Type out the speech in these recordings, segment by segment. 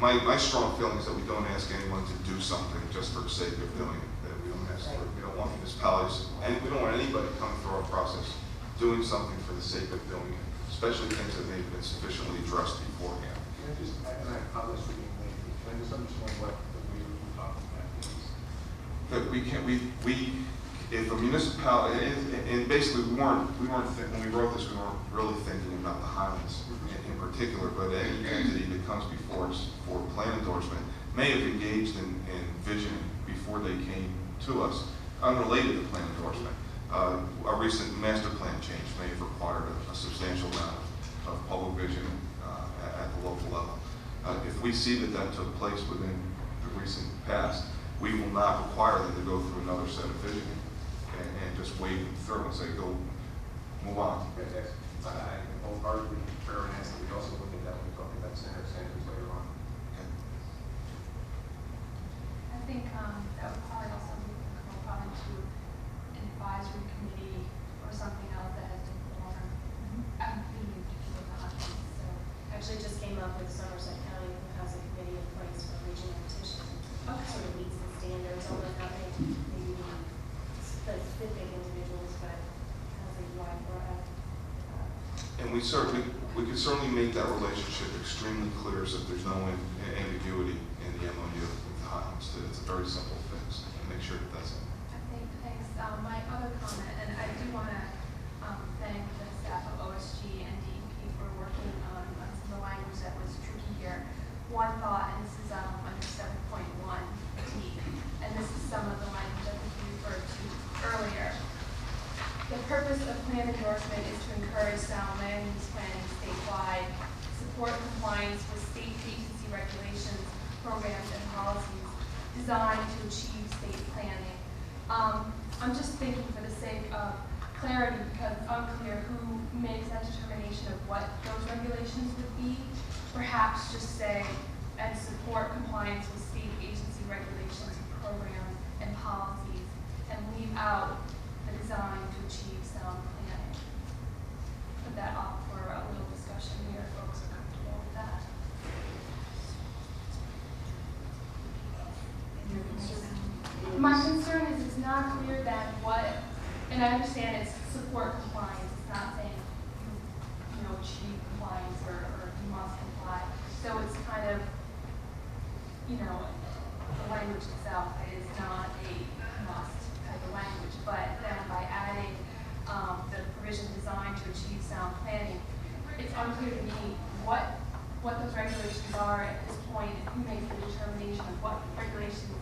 my strong feeling is that we don't ask anyone to do something just for the sake of doing it. That we don't ask for, we don't want municipalities, and we don't want anybody coming through our process doing something for the sake of doing it, especially things that they've been sufficiently addressed beforehand. Can I just, and I apologize for being late, can I just understand what the waiver we're talking about is? That we can, if a municipality, and basically we weren't when we wrote this, we weren't really thinking about the Highlands in particular, but any entity that comes before us for plan endorsement may have engaged in visioning before they came to us, unrelated to plan endorsement. A recent master plan change may have required a substantial amount of public vision at the local level. If we see that that took place within the recent past, we will not require them to go through another set of visioning and just wade through and say, go, move on. Fantastic. I wholeheartedly concur and ask that we also look at that when we're talking about standards later on. Okay. I think that would probably also be probably to an advisory committee or something else that has been formed. I'm thinking with the Highlands. So Actually, just came up with Somerset County, who has a committee in place for regional petition. Sort of meets the standards, although not maybe specific individuals, but has a wide variety. And we could certainly make that relationship extremely clear so that there's no ambiguity in the MOU with the Highlands. It's a very simple fix, and make sure that that's it. I think, thanks. My other comment, and I do want to thank the staff of OSG and DEP for working on some of the language that was tricky here. One thought, and this is under 7.1 D, and this is some of the language I think you referred to earlier. The purpose of plan endorsement is to encourage sound land use planning statewide, support compliance with state agency regulations, programs, and policies designed to achieve state planning. I'm just thinking for the sake of clarity, because it's unclear who makes that determination of what those regulations would be, perhaps just say, and support compliance with state agency regulations, programs, and policies, and leave out the design to achieve sound planning. Put that off for a little discussion here, if folks are comfortable with that. My concern is it's not clear that what, and I understand it's support compliance, it's not saying you know, achieve compliance or you must comply. So it's kind of, you know, the language itself is not a must type of language, but then by adding the provision designed to achieve sound planning, it's unclear to me what those regulations are at this point, and who makes the determination of what regulations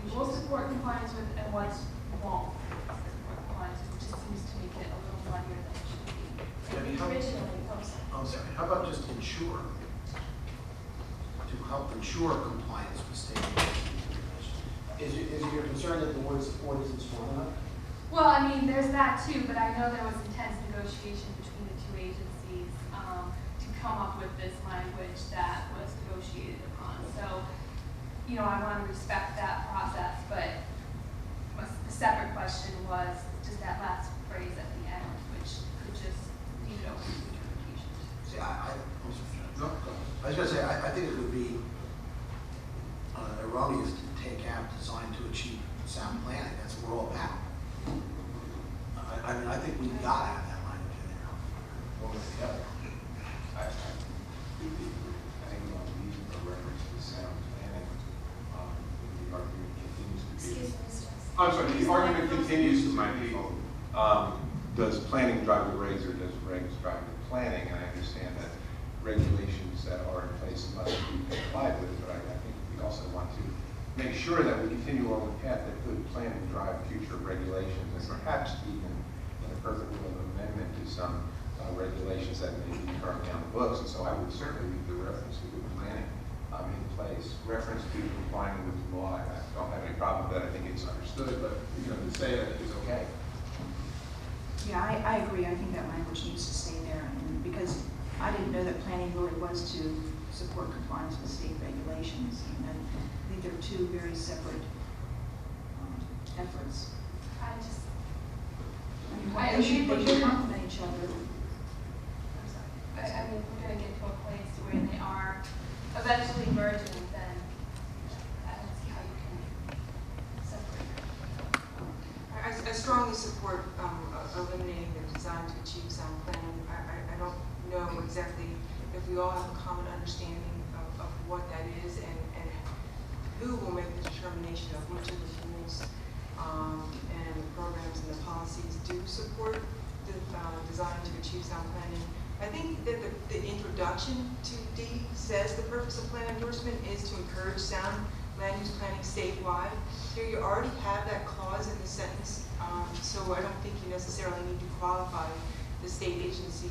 you will support compliance with and what you won't support compliance with. It just seems to make it a little muddier than it should be. Debbie, how- Originally, I'm sorry, how about just ensure, to help ensure compliance with state regulations? Is it your concern that the word support isn't strong enough? Well, I mean, there's that too, but I know there was intense negotiation between the two agencies to come up with this language that was negotiated upon. So, you know, I want to respect that process, but the separate question was just that last phrase at the end, which could just leave it open to interpretation. See, I was going to say, I think it would be erroneous to take out designed to achieve sound planning. That's what we're all about. I mean, I think we've got to have that language in there. One way or the other. I think we want to leave a reference to sound planning. The argument continues to be. excuse me, Mr. I'm sorry, the argument continues to be, does planning drive the regs or does regs drive the planning? And I understand that regulations that are in place must be complied with, but I think we also want to make sure that we continue along the path that good planning drive future regulations, and perhaps even in a perfect world amendment to some regulations that may be currently on the books. And so I would certainly leave the reference to good planning in place. Reference to complying with the law, I don't have any problem with that. I think it's understood, but you know, to say that is okay. Yeah, I agree. I think that language needs to stay there, and because I didn't know that planning really was to support compliance with state regulations. And I think they're two very separate efforts. I just, They should complement each other. I mean, we're going to get to a place where they are eventually merging strongly support eliminating the design to achieve sound planning. I don't know exactly if we all have a common understanding of what that is and who will make the determination of which of the tools and the programs and the policies do support the design to achieve sound planning. I think that the introduction to D says the purpose of plan endorsement is to encourage sound land use planning statewide. Here you already have that clause in the sentence, so I don't think you necessarily need to qualify the state agency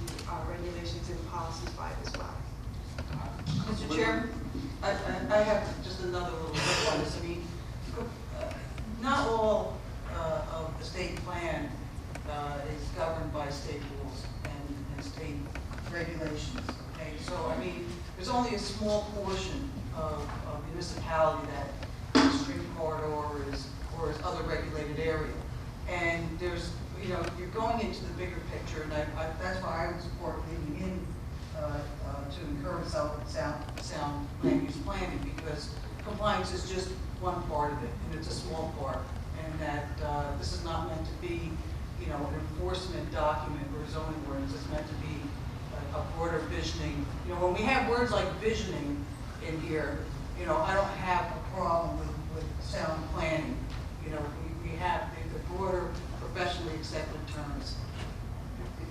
regulations and policies by it as well. Mr. Chairman, I have just another little bit on this. I mean, not all of the state plan is governed by state rules and state regulations, okay? So, I mean, there's only a small portion of municipality that the street corridor is, or is other regulated area. And there's, you know, you're going into the bigger picture, and that's why I would support leaving in to encourage sound land use planning, because compliance is just one part of it, and it's a small part, and that this is not meant to be, you know, an enforcement document or zoning ordinance. It's meant to be a broader visioning. You know, when we have words like visioning in here, you know, I don't have a problem with sound planning. You know, we have the broader professionally accepted terms.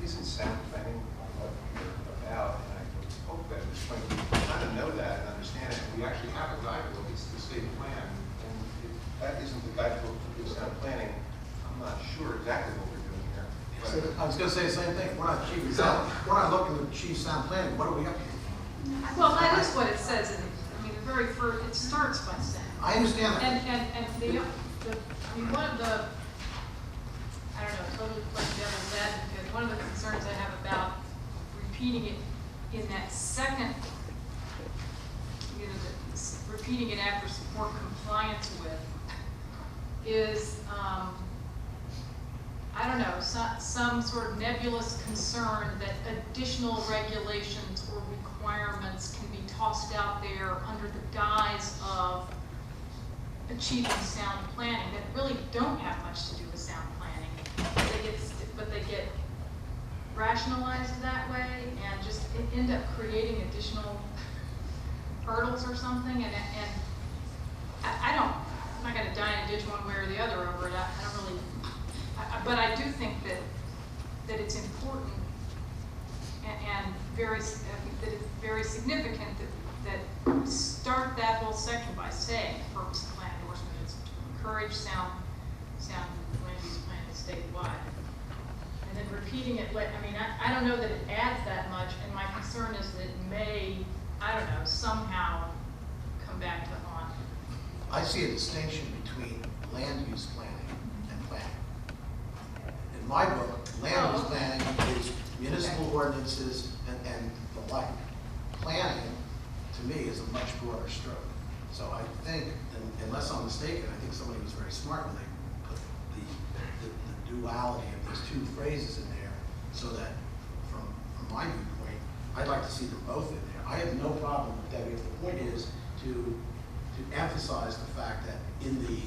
Isn't sound planning what you're about? And I would hope that when we kind of know that and understand it, we actually have a guidebook. It's the state plan. And if that isn't the guidebook for sound planning, I'm not sure exactly what we're doing here. So I was gonna say the same thing. We're not achieving sound, we're not looking to achieve sound planning. What do we have to do? Well, that is what it says, in I mean, the very first, it starts by saying. I understand that. And I mean, one of the, I don't know, totally playing devil's advocate, one of the concerns I have about repeating it in that second, you know, repeating it after support compliance with, is, I don't know, some sort of nebulous concern that additional regulations or requirements can be tossed out there under the guise of achieving sound planning that really don't have much to do with sound planning. But they get rationalized that way and just end up creating additional hurdles or something. And I'm not going to die in a ditch one way or the other over it. I don't really, but I do think that it's important and very, that it's very significant that we start that whole section by saying the purpose of plan endorsement is to encourage sound land use planning statewide. And then repeating it, I mean, I don't know that it adds that much, and my concern is that it may, I don't know, somehow come back to haunt. I see a distinction between land use planning and planning. In my book, land use planning is municipal ordinances and the like. Planning, to me, is a much broader stroke. So I think, unless I'm mistaken, I think somebody was very smart when they put the duality of these two phrases in there, so that from my viewpoint, I'd like to see them both in there. I have no problem with that. If the point is to emphasize the fact that in the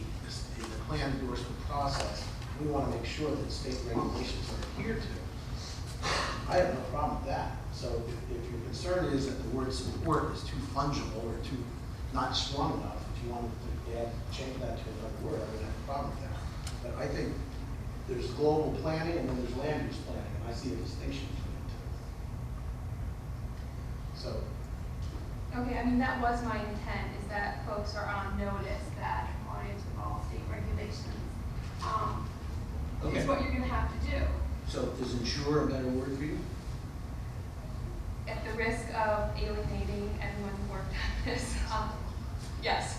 plan endorsement process, we want to make sure that state regulations are adhered to. I have no problem with that. So if your concern is that the word support is too fungible or too not strong enough, if you wanted to change that to another word, I wouldn't have a problem with that. But I think there's global planning and then there's land use planning, and I see a distinction between the two. So. Okay, I mean, that was my intent, is that folks are on notice that compliance with all state regulations Okay. is what you're gonna have to do. So is ensure a better word for you? At the risk of alienating everyone who worked on this, yes.